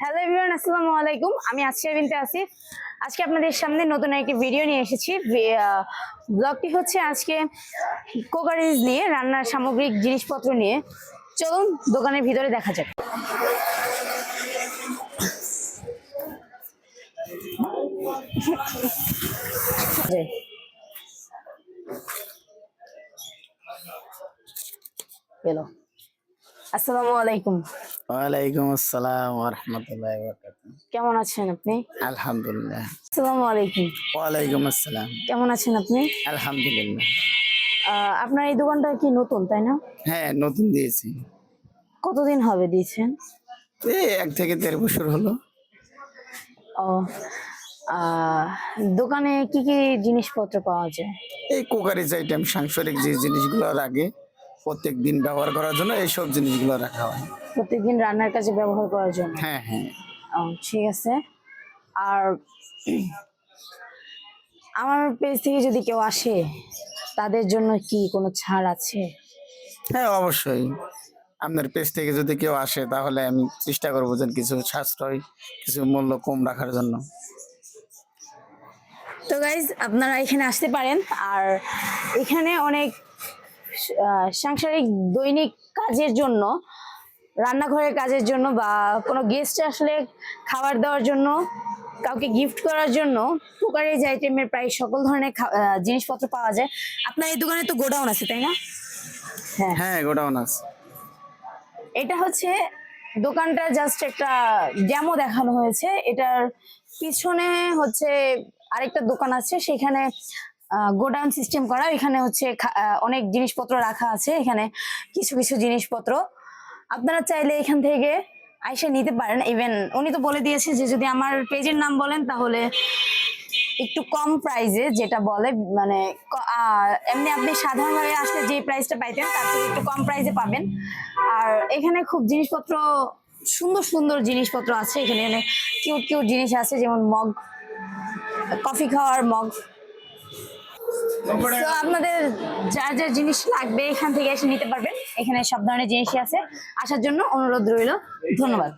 Hello everyone, আসসালামু আলাইকুম। আমি আসিয়া বিনতে আসিফ। আজকে আপনাদের সামনে নতুন একটি ভিডিও নিয়ে এসেছি। ব্লগটি হচ্ছে আজকে কুকারিজ নিয়ে, রান্নার সামগ্রিক জিনিসপত্র নিয়ে। চলুন দোকানের ভিতরে দেখা যাক। হ্যালো, আসসালামু আলাইকুম। ওয়ালাইকুম আসসালাম ওয়া রাহমাতুল্লাহি ওয়া বারাকাতুহু। কেমন আছেন আপনি? আলহামদুলিল্লাহ। আসসালামু আলাইকুম। ওয়ালাইকুম আসসালাম। কেমন আছেন আপনি? আলহামদুলিল্লাহ। আপনার এই দোকানটা কি নতুন, তাই না? হ্যাঁ, নতুন দিয়েছি। কতদিন হবে দিয়েছেন? এই 1 থেকে 1.5 বছর হলো। ও, আহ, দোকানে কি কি জিনিসপত্র পাওয়া যায়? এই কুকারিজ আইটেম, সাংসারিক যে জিনিসগুলো লাগে প্রত্যেক দিন ব্যবহার করার জন্য এইসব জিনিসগুলো রাখা হয়। প্রত্যেকদিন রান্নার কাজে ব্যবহার করার জন্য? হ্যাঁ হ্যাঁ। ও, ঠিক আছে। আর আমার পেজ থেকে যদি কেউ আসে, তাদের জন্য কি কোনো ছাড় আছে? হ্যাঁ, অবশ্যই। আপনার পেজ থেকে যদি কেউ আসে তাহলে আমি চেষ্টা করবো যে কিছু সাশ্রয়, কিছু মূল্য কম রাখার জন্য। তো গাইজ, আপনারা এখানে আসতে পারেন। আর এখানে অনেক সাংসারিক দৈনিক কাজের জন্য, রান্নাঘরের কাজের জন্য, বা কোনো গেস্ট আসলে খাবার দেওয়ার জন্য, কাউকে গিফট করার জন্য কুকারিজ আইটেমের প্রায় সকল ধরনের জিনিসপত্র পাওয়া যায়। আপনার এই দোকানে তো গোডাউন আছে, তাই না? হ্যাঁ। হ্যাঁ, গোডাউন আছে। এটা হচ্ছে দোকানটা জাস্ট একটা ডেমো দেখানো হয়েছে। এটার পিছনে হচ্ছে আরেকটা দোকান আছে, সেখানে গোডাউন সিস্টেম করা। এখানে হচ্ছে অনেক জিনিসপত্র রাখা আছে। এখানে কিছু কিছু জিনিসপত্র আপনারা চাইলে এখান থেকে আইসা নিতে পারেন। ইভেন উনি তো বলে দিয়েছে যে যদি আমার পেজের নাম বলেন তাহলে একটু কম প্রাইসে, যেটা বলে মানে এমনি আপনি সাধারণভাবে আসলে যে প্রাইসটা পাইতেন তার থেকে একটু কম প্রাইসে পাবেন। আর এখানে খুব জিনিসপত্র, সুন্দর সুন্দর জিনিসপত্র আছে। এখানে অনেক কিউট কিউট জিনিস আছে, যেমন মগ, কফি খাওয়ার মগ। তো আপনাদের যার যার জিনিস লাগবে এখান থেকে এসে নিতে পারবেন। এখানে সব ধরনের জিনিসই আছে। আসার জন্য অনুরোধ রইল। ধন্যবাদ।